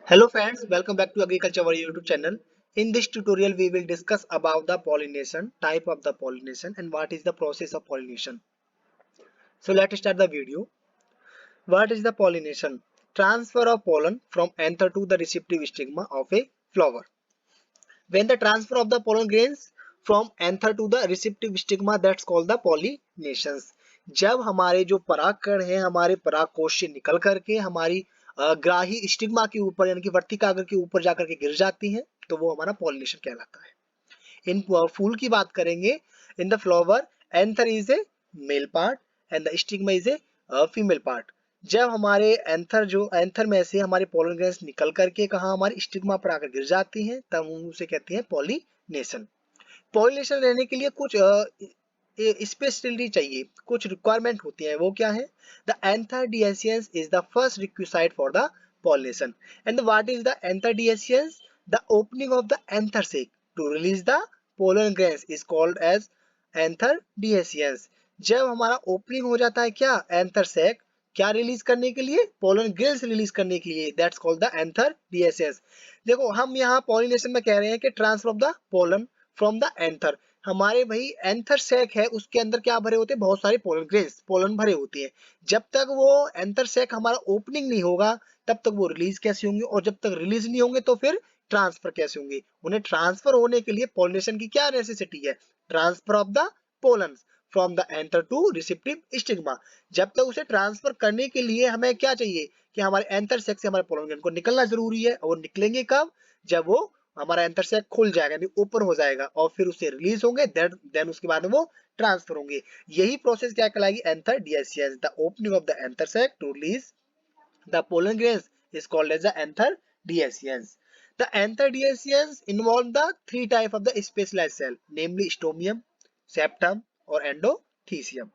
Hello friends, welcome back to Agriculture World YouTube channel. In this tutorial, we will discuss about the pollination, type of the pollination and what is the process of pollination. So let's start the video. What is the pollination? Transfer of pollen from anther to the receptive stigma of a flower. When the transfer of the pollen grains from anther to the receptive stigma, that's called the pollination. जब हमारे जो परागकण हैं हमारे परागकोश से निकल करके हमारी ग्राही स्टिग्मा के ऊपर यानी कि वर्तिकाग्र के ऊपर जाकर के गिर जाती हैं तो वो हमारा पॉलिनेशन कहलाता है। इन फूल की बात करेंगे, in the flower anther is a male part and the stigma is a female part. जब हमारे एंथर में से हमारे पोलन ग्रेन्स निकल करके कहा हमारी स्टिग्मा पर आकर गिर जाती हैं तब हम उसे कहते हैं पॉलिनेशन। पॉलिनेशन रहने के लिए कुछ स्पेशलिटी चाहिए, कुछ रिक्वायरमेंट होती है। वो क्या है? The anther is the first requisite for the pollination. And what is the anther? The opening of the anther sac to release the pollen grains is called as anther. जब हमारा opening हो जाता है क्या एंथर सेक, क्या release करने के लिए? पोलन ग्रेन्स रिलीज करने के लिए, दैट्स कॉल्ड द एंथर। देखो हम यहाँ पॉलिनेशन में कह रहे हैं कि transfer of the pollen from the anther. हमारे भाई एंथर सैक है, उसके अंदर क्या भरे होते हैं? बहुत सारे पोलन ग्रेन्स, पोलन भरे होते हैं। जब तक वो एंथर सैक हमारा ओपनिंग नहीं होगा तब तक वो रिलीज कैसे होंगे, और जब तक रिलीज नहीं होंगे तो फिर ट्रांसफर कैसे होंगे? उन्हें ट्रांसफर होने के लिए पॉलिनेशन की क्या नेसेसिटी है? Transfer of the pollen from the anther to receptive stigma. जब तक उसे ट्रांसफर करने के लिए हमें क्या चाहिए कि हमारे एंथर सैक से हमारे पोलन ग्रेन को निकलना जरूरी है। और निकलेंगे कब? जब वो हमारा एंथर सैक खुल जाएगा यानी ओपन हो जाएगा और फिर उससे रिलीज होंगे, देन उसके बाद वो ट्रांसफर होंगे। यही प्रोसेस क्या कहलाएगी? Anther dehiscence. The opening of the anther sac to release the pollen grains is called as the anther-dioecians. The anther-dioecians involve the three type of the specialized cell, namely stomium, septum और endothecium.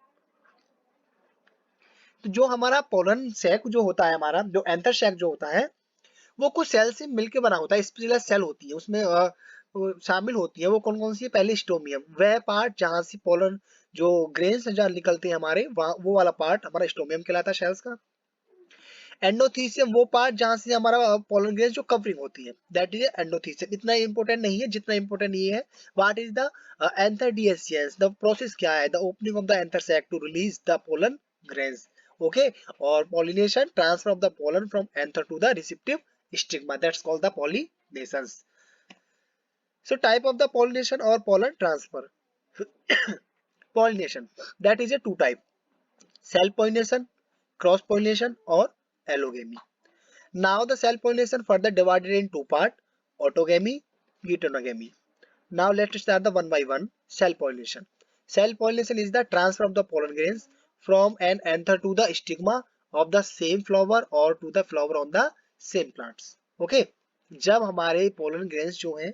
तो जो हमारा pollen sac जो होता है, हमारा जो anther sac जो होता है वो कुछ सेल से मिलकर बना होता है। स्पेशलाइज्ड सेल होती है उसमें शामिल होती है। वो कौन कौन सी है? पहले स्टोमियम, वह पार्ट जहां से पोलन जो ग्रेन्स जहाँ निकलते हैं हमारे, वो वाला पार्ट हमारा स्टोमियम कहलाता है सेल्स का। एंडोथीसियम वो पार्ट जहां से हमारा पोलन ग्रेन्स जो कवरिंग होती है, दैट इज एंडोथीसियम। इतना इंपॉर्टेंट नहीं है जितना इंपॉर्टेंट ये है what is the anther dehiscence. The process क्या है? The opening of the anther sac to release the pollen grains. Okay, और pollination transfer of the pollen from anther to the receptive stigma, that's called the pollinations. So type of the pollination or pollen transfer. Pollination, that is a two type: self pollination, cross pollination or allogamy. Now the self pollination further divided in two part: autogamy, heterogamy. Now let's start the one by one. Self pollination. Self pollination is the transfer of the pollen grains from an anther to the stigma of the same flower or to the flower on the same plants. Okay, जब हमारे pollen grains जो हैं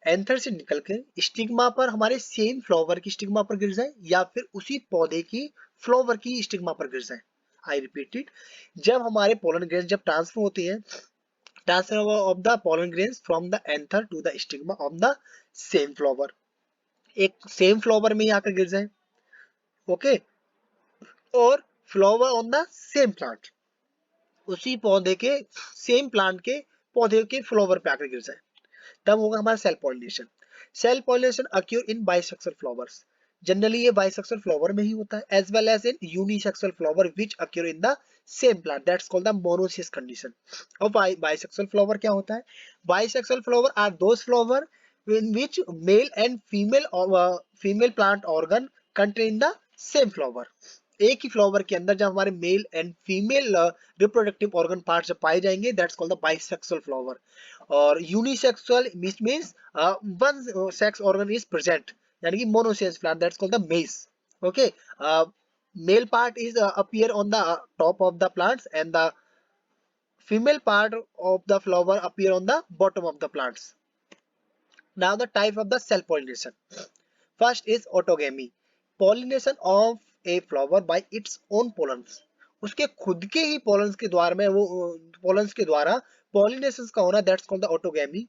anther से निकल के stigma पर हमारे same flower की स्टिग्मा पर गिर जाए या फिर उसी पौधे की फ्लावर की स्टिग्मा पर गिर जाए। आई रिपीट इट, जब हमारे पोलन ग्रेन्स जब ट्रांसफर होते हैं, transfer of the pollen grains from the anther to the stigma of the same flower, एक सेम फ्लावर में ही आकर गिर जाए। ओके, और flower on the same plant, उसी पौधे के सेम प्लांट के पौधे के फ्लावर पे आकर गिर जाए, तब होगा हमारा self pollination. Self pollination occur in bisexual flowers. Generally ये बाइसेक्सुअल फ्लावर में ही होता है, as well as in unisexual flower which occur in the same plant, that's called the monoecious condition. और बाइसेक्सुअल फ्लावर क्या होता है? Bisexual flower are those flower in which male and female plant organ contain the same flower। एक ही flower के अंदर जब हमारे male and female reproductive organ part जब पाए जाएंगे, that's called the bisexual flower. और unisexual means one sex organ is present, यानी कि monosex plant, that's called the maize. Okay, male part is appear on the top of the plants and the female part of the flower appear on the bottom of the plants. Now the type of the self pollination. First is autogamy, pollination of a flower by its own pollens। उसके खुद के ही pollens के द्वारा में वो pollens के द्वारा pollination का होना, that's called the autogamy.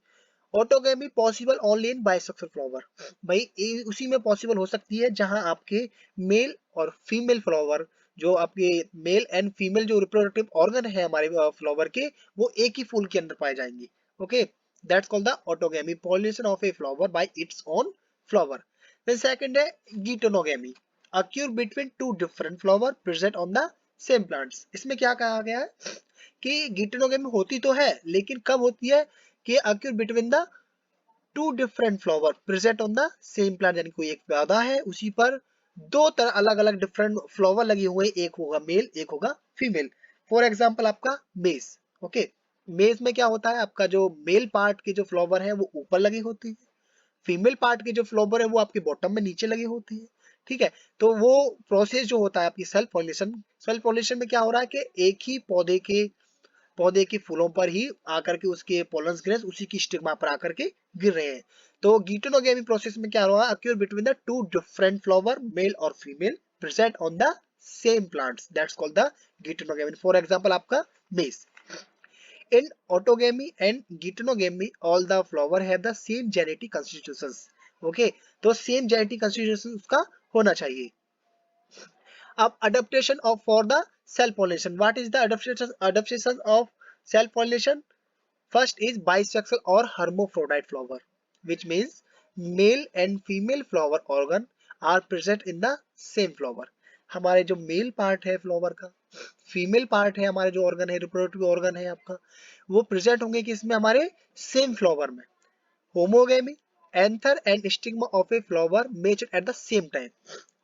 Autogamy possible only in bisexual flower. भाई उसी में पॉसिबल हो सकती है जहां आपके मेल और फीमेल फ्लावर जो आपके मेल एंड फीमेल जो रिप्रोडक्टिव ऑर्गन है हमारे फ्लावर के, वो एक ही फूल के अंदर पाए जाएंगे। Okay, that's called the autogamy, pollination of a flower by its own flower. Then second है geitonogamy, occur between two different flower present on the same plants. इसमें क्या कहा गया है कि गीटोनोगेमी होती तो है, लेकिन कब होती है कि occur between the two different flower present on the same plant, यानी कोई एक पौधा है उसी पर दो तरह अलग अलग डिफरेंट फ्लावर लगे हुए, एक होगा मेल एक होगा फीमेल। फॉर एग्जांपल आपका मेज। ओके, मेज में क्या होता है, आपका जो मेल पार्ट के जो फ्लावर है वो ऊपर लगी होती है, फीमेल पार्ट के जो फ्लावर है वो आपके बॉटम में नीचे लगी होती है। ठीक है, तो वो प्रोसेस जो होता है आपकी सेल्फ पॉलिनेशन, सेल्फ पॉलिनेशन में क्या हो रहा है कि एक ही पौधे के फूलों पर ही आकर के उसके पोलन ग्रेन्स उसी की स्टिग्मा पर आकर के गिर रहे हैं। तो गीटोनोगेमी प्रोसेस में क्या हो रहा है, occur between the two different flower male और female present on the same plants, that's called the geitonogamy. For example आपका maize. In autogamy and geitonogamy, all the flower have the same genetic constitutions. Okay, तो same genetic constitution उसका होना चाहिए। अब adaptation of for the cell pollination. What is the adaptation of cell pollination? First is bisexual or hermaphrodite flower, which means male and female flower organ are present in the same flower. हमारे जो male part है flower का, female part है हमारे जो organ है reproductive organ है आपका, वो प्रेजेंट होंगे किसमें, हमारे सेम फ्लावर में। Homogamy, anther and stigma of a flower mature at the same time.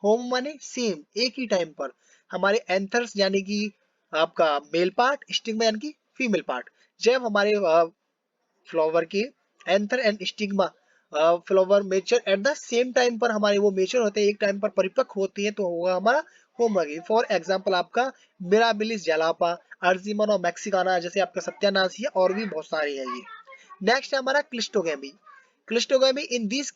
Home माने सेम, एक ही टाइम पर हमारे एंथर्स यानी कि आपका मेल पार्ट, स्टिग्मा यानी कि फीमेल पार्ट, जब हमारे फ्लावर के anther and stigma flower mature at the same time पर हमारे वो मेच्योर होते हैं, एक टाइम पर परिपक्व होती है, तो होगा हमारा होमोगेमी। फॉर एग्जांपल आपका मिराबिलिस जलापा, अर्जिमन और मैक्सिकाना, जैसे आपका सत्यानाशी है, और भी बहुत सारे हैं ये। नेक्स्ट है हमारा cleistogamy. Cleistogamy in these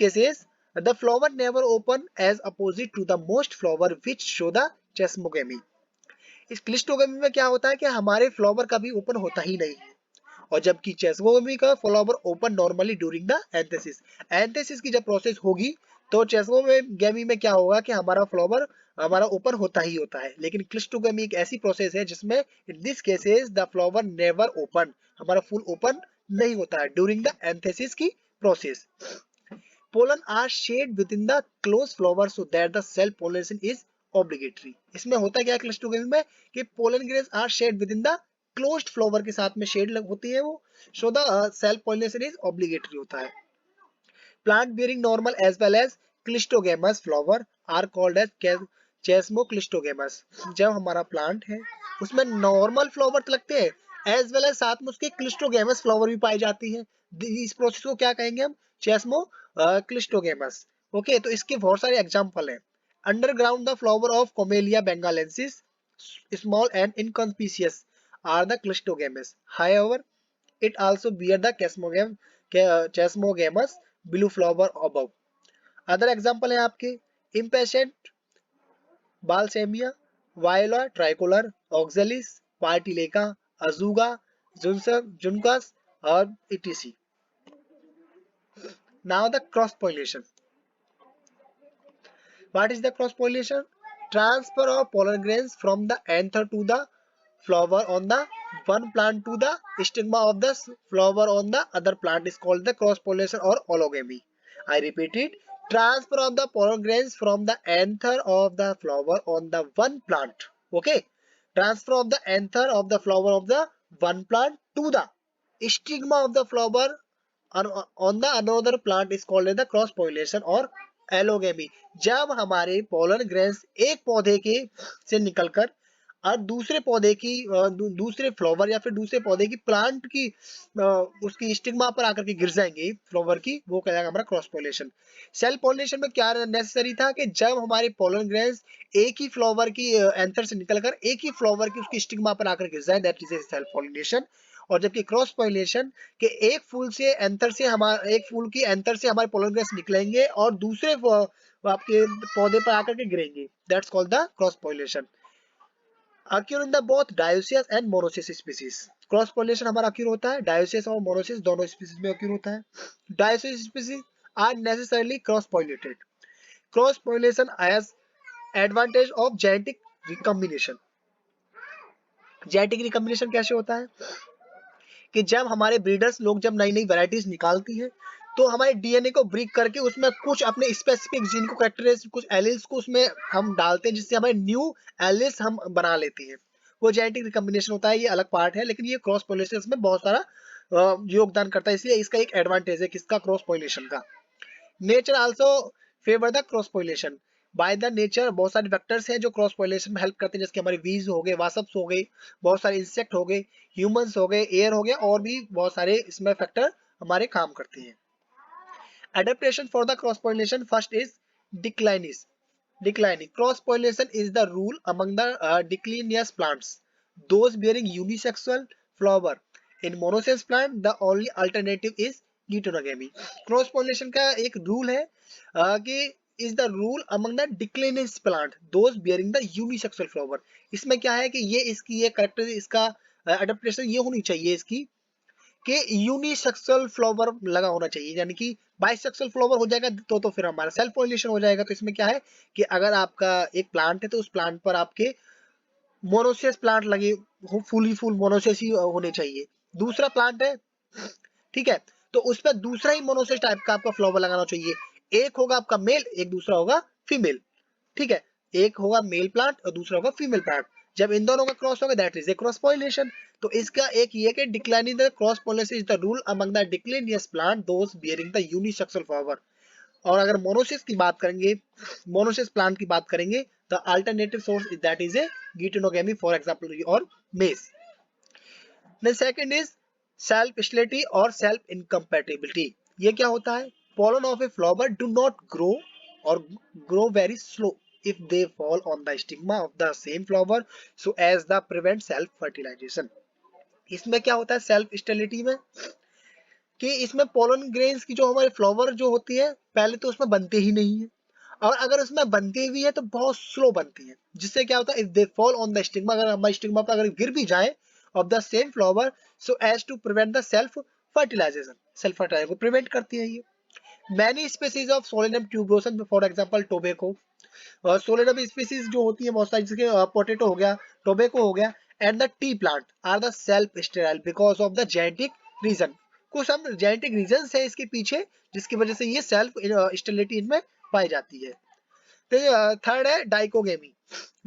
cases the flower never open as opposite to the most flower which show the chesmogamy। इस क्लिस्टोगेमी में क्या होता है कि हमारे फ्लावर कभी ओपन होता ही नहीं, और जबकि चेस्मोगेमी का flower open normally during the antithesis. Antithesis की जब प्रोसेस होगी तो चेस्मोगेमी में क्या होगा कि हमारा फ्लावर हमारा ओपन होता ही होता है, लेकिन क्लिस्टोगेमी एक ऐसी प्रोसेस है जिसमें in this cases the flower never open, हमारा फुल ओपन नहीं होता है ड्यूरिंग द एंथेसिस की process. Pollen are shed within the close flower so that the self pollination is obligatory. इसमें होता क्या है क्लिस्टोगेमी में कि pollen grains are shed within the closed flower के साथ में शेड होती है वो, so the self pollination is obligatory होता है। Plant bearing normal as well as cleistogamous flower are called as chasmocleistogamous. जब हमारा प्लांट है उसमें नॉर्मल फ्लावर लगते हैं एज वेल एज साथ में उसके क्लिस्टोगेमस फ्लावर भी पाई जाती है, इस प्रोसेस को क्या कहेंगे हम, चेस्मो क्लिस्टोगेमस। ओके, तो इसके बहुत सारे एग्जांपल हैं। Underground the flower of Commelina benghalensis small and inconspicuous are the clistogamus. However, it also bear the chesmogamus blue flower above. Other example है आपके impatient balsamia, viola tricolor, oxalis, partileca, azuga, juncus और etc. Now the cross pollination. What is the cross pollination? Transfer of pollen grains from the anther to the flower on the one plant to the stigma of the flower on the other plant is called the cross pollination or allogamy. I repeat it. Transfer of the pollen grains from the anther of the flower on the one plant. Okay. Transfer of the anther of the flower of the one plant to the stigma of the flower on the another plant is called the cross pollination or allogamy. जब हमारे pollen grains एक पौधे के से निकलकर और दूसरे पौधे की दूसरे फ्लावर या फिर दूसरे पौधे की प्लांट की उसकी स्टिग्मा पर आकर के गिर जाएंगे फ्लावर की, वो कहलाएगा हमारा क्रॉस पोलिनेशन। सेल्फ पोलिनेशन में क्या नेसेसरी था कि जब हमारे पोलन ग्रेन्स एक ही फ्लावर की एंथर से निकलकर एक ही फ्लावर की उसकी स्टिग्मा पर आकर गिर जाए, दैट इज सेल्फ पोलिनेशन। और जबकि क्रॉस पोलिनेशन के एक फूल से एंथर से हमारे एक फूल की एंथर से हमारे पोलन ग्रेन्स निकलेंगे और दूसरे आपके पौधे पर आकर के गिरेंगे, that's called the cross pollination. Occur in the both dioecious and monoecious species. Cross pollination हमारा अक्यूर होता है डायोसियस और मोनोसिस दोनों स्पीसीज में अक्यूर होता है। Dioecious species are necessarily cross pollinated. Cross pollination as advantage of genetic recombination. Genetic recombination कैसे होता है कि जब हमारे ब्रीडर्स लोग जब नई नई वैरायटीज निकालती हैं तो हमारे डीएनए को ब्रीक करके उसमें कुछ अपने स्पेसिफिक जीन को कैरेक्टरिस्टिक कुछ एलील्स को उसमें हम डालते हैं जिससे हमारे न्यू एलील्स हम बना लेते हैं। वो जेनेटिक रिकॉम्बिनेशन होता है, ये अलग पार्ट है, लेकिन ये क्रॉस पॉलिनेशन में बहुत सारा योगदान करता है, इसलिए इसका एक एडवांटेज है किसका, क्रॉस पॉलिनेशन का। Nature also favour the cross pollination. By the nature बहुत सारे वेक्टर्स हैं जो क्रॉस पॉलिनेशन में हेल्प करते हैं, जैसे हमारे बीज हो गए, वासप्स हो गए, बहुत सारे इंसेक्ट हो गए, ह्यूमंस हो गए, एयर हो गया, और भी बहुत सारे इसमें फैक्टर हमारे काम करते हैं। Adaptation for the cross pollination, first is declining. Declining cross pollination is the rule among the declinious plants, those bearing unisexual flower. In monoecious plant the only alternative is deuterogamy. Cross pollination का एक rule है कि is the rule among the declinious plant, those bearing the unisexual flower. इसमें क्या है कि ये इसकी ये करेक्टर इसका अडेप्टेशन ये होनी चाहिए इसकी कि यूनिसेक्सुअल फ्लावर लगा होना चाहिए, यानी कि बाइसेक्सुअल फ्लावर हो जाएगा तो फिर हमारा सेल्फ पॉलिनेशन हो जाएगा। तो इसमें क्या है कि अगर आपका एक प्लांट है तो उस प्लांट पर आपके मोनोसियस प्लांट लगे हो, फुल मोनोसियस ही होने चाहिए। दूसरा प्लांट है, ठीक है, तो उस पर दूसरा ही मोनोसियस टाइप का आपका फ्लावर लगाना चाहिए। एक होगा आपका मेल, एक दूसरा होगा फीमेल, ठीक है, एक होगा मेल प्लांट और दूसरा होगा फीमेल प्लांट। जब इन दोनों का क्रॉस होगा that is a cross pollination. तो इसका एक ये कि declining the cross pollination is the rule among the diclinous plant those bearing the unisexual flower. और अगर मोनोसिस की बात करेंगे, मोनोसिस प्लांट की बात करेंगे, the alternative source is that is a geitonogamy for example और maize. The second is self stability और सेल्फ इनकम्पैटिबिलिटी। ये क्या होता है, pollen of a flower do not grow or grow very slow if they fall on the stigma of the same flower so as the prevent self fertilization। इसमें क्या होता है self stability में कि इसमें पोलन ग्रेन्स की जो हमारे फ्लावर जो होती है पहले तो उसमें बनते ही नहीं है, और अगर उसमें बनती भी है तो बहुत स्लो बनती है, जिससे क्या होता है if they fall on the stigma, अगर हमारे स्टिग्मा पर अगर गिर भी जाए of the same flower so as to prevent the self fertilisation, self fertilisation को प्रिवेंट करती है ये। Many species of Solanum tuberosum, for example tobacco, Solanum species जो होती है बहुत सारी, जैसे पोटैटो हो गया, टोबैको हो गया, and the tea plant are the self sterile because of the genetic reason. कुछ हम जेनेटिक रीजन है इसके पीछे जिसकी वजह से ये सेल्फ स्टेरिलिटी इनमें पाई जाती है। तो थर्ड है डाइकोगेमी।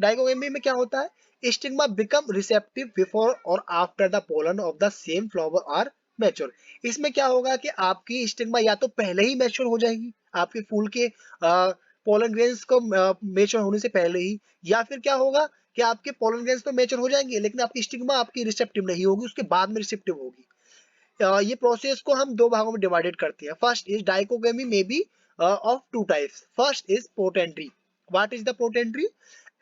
डाइकोगेमी में क्या होता है, स्टिग्मा बिकम रिसेप्टिव बिफोर और after the pollen of the same flower are mature. इसमें क्या होगा कि आपकी स्टिग्मा या तो पहले ही मैच्योर हो जाएगी आपके फूल के पोलन ग्रेन्स को मैच्योर होने से पहले ही, या फिर क्या होगा कि आपके पोलन ग्रेन्स तो मैच्योर हो जाएंगे लेकिन आपकी स्टिग्मा आपकी रिसेप्टिव नहीं होगी, उसके बाद में रिसेप्टिव होगी। ये प्रोसेस को हम दो भागों में डिवाइडेड करते हैं। First is dichogamy may be of two types. First is protandry. What is the protandry,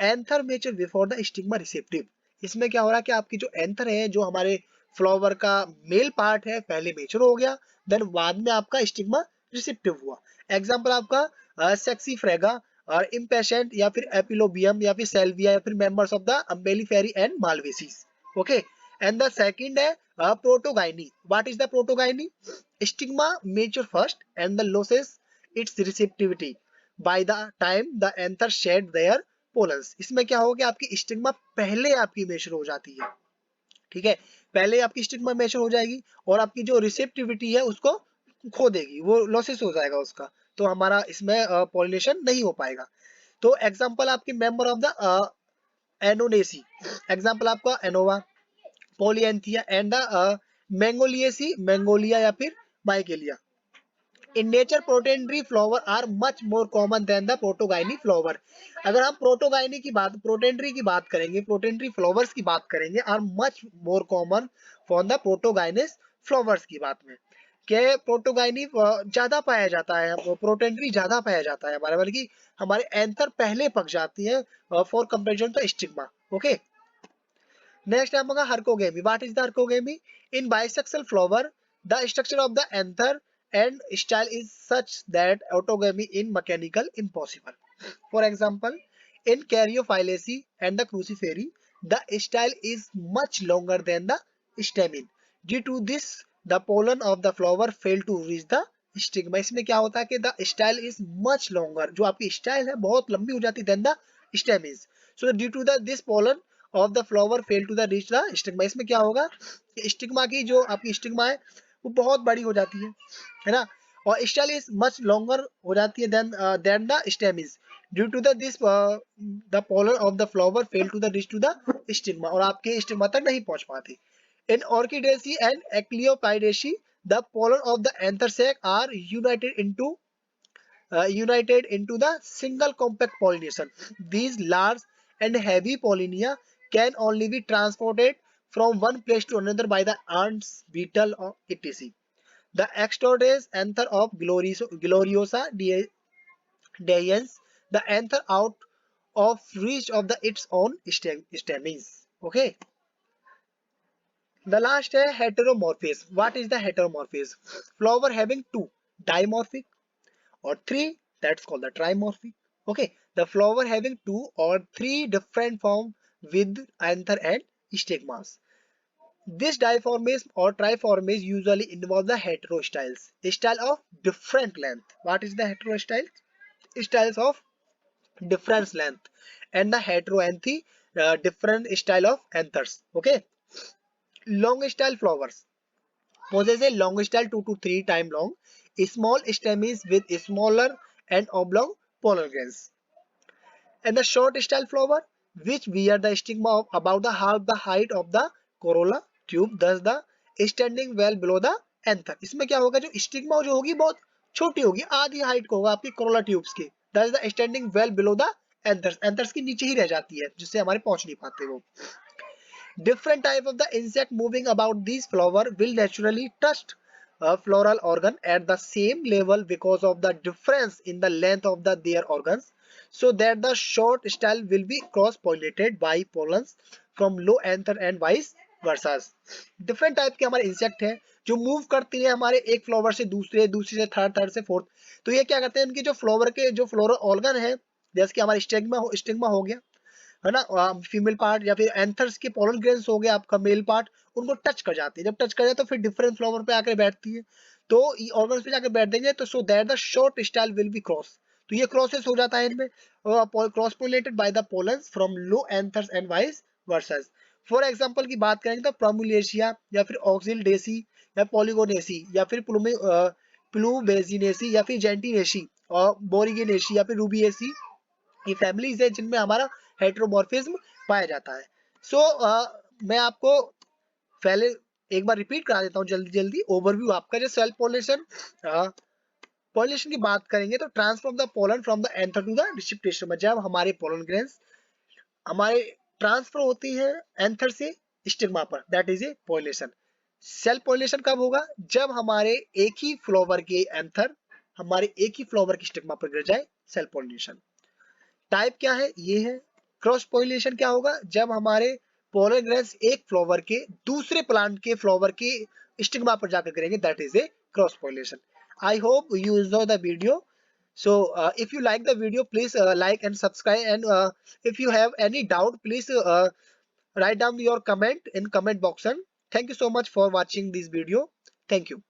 anther mature before the stigma receptive. इसमें क्या हो रहा है कि आपकी जो एंथर है जो हमारे फ्लावर का मेल पार्ट है पहले मेच्योर हो गया, देन बाद में आपका स्टिग्मा रिसेप्टिव हुआ। एग्जांपल आपका सेक्सी फ्रेगा और इम्पेशेंट या फिर एपिलोबियम या फिर सेल्विया या फिर members of the Umbelliferae and Malvaceae. Okay, and the second है protogyny. What is the protogyny? Stigma mature first and the loses its receptivity by the time the anther shed their pollens। इसमें क्या होगा, आपकी stigma पहले आपकी mature हो जाती है, ठीक है, पहले आपकी स्टिग्मा मेच्योर हो जाएगी और आपकी जो रिसेप्टिविटी है उसको खो देगी, वो लॉसेस हो जाएगा उसका, तो हमारा इसमें पॉलिनेशन नहीं हो पाएगा। तो एग्जांपल आपके member of the Annonaceae, example आपका Annona, Polyalthia and the Magnoliaceae, Magnolia या फिर Michelia. In nature protandry flower are much more common than the protogyny flower. अगर हम प्रोटोगाइनी की बात, प्रोटेंड्री की बात करेंगे, प्रोटेंड्री फ्लावर्स की बात करेंगे, are much more common for the protogynous flowers की बात में के प्रोटोगाइनी ज्यादा पाया जाता है, प्रोटेंड्री ज्यादा पाया जाता है हमारे, बल्कि हमारे एंथर पहले पक जाती है for comparison to stigma. Okay, next हम होगा herkogamy. What is the herkogamy? In bisexual flower, the structure of the anther and style is such that autogamy in mechanical impossible. For example, in Caryophyllaceae and the Cruciferae, the style is much longer than the stamen. Due to this, the pollen of the flower fail to reach the stigma. इसमें क्या होता है कि the style is much longer, जो आपकी style है बहुत लंबी हो जाती है than the stamens. So due to the this pollen of the flower fail to the reach the stigma. इसमें क्या होगा, स्टिग्मा की जो आपकी स्टिग्मा है वो बहुत बड़ी हो जाती है ना, और स्टाइल इज मच लॉन्गर हो जाती है than the stem is due to the this the pollen of the flower fail to the reach to the stigma, और आपके स्टिग्मा तक नहीं पहुंच पाती. In Orchidaceae and Asclepiadaceae the pollen of the anther sac are united into the single compact pollination. These large and heavy pollinia can only be transported from one place to another by the ants, beetle, or etc. The extrodes anther of Gloriosa dians the anther out of reach of the its own stamens. Okay. The last है heteromorphism. What is the heteromorphism? Flower having two dimorphic or three, that's called the trimorphic. Okay, the flower having two or three different forms with anther and stigmas. This diformism or triformism usually involve the heterostyles, a style of different length. What is the heterostyle? Styles of different length, and the heteroanthy different style of anthers. Okay, long style flowers possess a long style 2 to 3 times long, small stems with smaller and oblong pollen grains, and the short style flower which wear the stigma of about the half the height of the corolla tube, thus the standing well below the anther. इसमें क्या होगा, जो stigma जो होगी बहुत छोटी होगी, आधी हाइट को होगा आपकी कोरोला ट्यूब्स की, thus the standing well below the anthers. anthers की नीचे ही रह जाती है जिससे हमारे पहुंच नहीं पाते वो. Different type of the insect moving about these flower will naturally touch a floral organ at the same level because of the difference in the length of their organs, so that the short style will be cross-pollinated by pollens from low anther and vice versa. Different type के हमारे insect हैं जो move करती है हमारे एक flower से दूसरे, दूसरे से थर्ड, थर्ड से फोर्थ. तो ये क्या करते हैं, इनके जो फ्लावर के जो फ्लोरल ऑर्गन है, जैसे कि हमारे स्टिग्मा हो गया है ना, फीमेल पार्ट, या फिर एंथर्स के पोलन ग्रेन्स हो गया आपका मेल पार्ट, उनको टच कर जाती है. जब टच कर जाए तो फिर डिफरेंट फ्लावर पे आकर बैठती है, तो ये ऑर्गन्स पे जाकर बैठ देंगे, तो सो that the short style will be cross. तो ये क्रॉसेस हो जाता है इनमें, cross pollinated by the pollens from low anthers and vice versa. For example की बात करेंगे तो प्रोमुलेशिया या फिर ऑक्सिलडेसी या पॉलीगोनेसी या फिर प्लूबेजिनेसी या फिर जेंटिनेसी और बोरिगेनेसी या फिर रूबिएसी, ये फैमिलीज है जिनमें हमारा हेटेरोमॉर्फिज्म पाया जाता है. सो मैं आपको पहले एक बार रिपीट करा देता हूँ जल्दी जल्दी ओवरव्यू आपका. जो सेल्फ पॉलिनेशन, पॉलिनेशन की बात करेंगे तो transfer of the pollen from the anther to the reception, जब हमारे पोलन ग्रेन्स हमारे ट्रांसफर होती है एंथर से स्टिग्मा पर, that is A pollination. Self pollination कब होगा, जब हमारे एक ही फ्लावर के एंथर हमारे एक ही फ्लावर की स्टिग्मा पर गिर जाए, सेल्फ पॉलिनेशन. टाइप क्या है, ये है. क्रॉस पोलिनेशन क्या होगा, जब हमारे पोलन ग्रेन्स एक फ्लावर के दूसरे प्लांट के फ्लावर के स्टिग्मा पर जाकर गिरेंगे, that is a cross pollination. I hope you enjoy the video. So if you like the video, please like and subscribe, and if you have any doubt, please write down your comment in comment box. And thank you so much for watching this video. Thank you.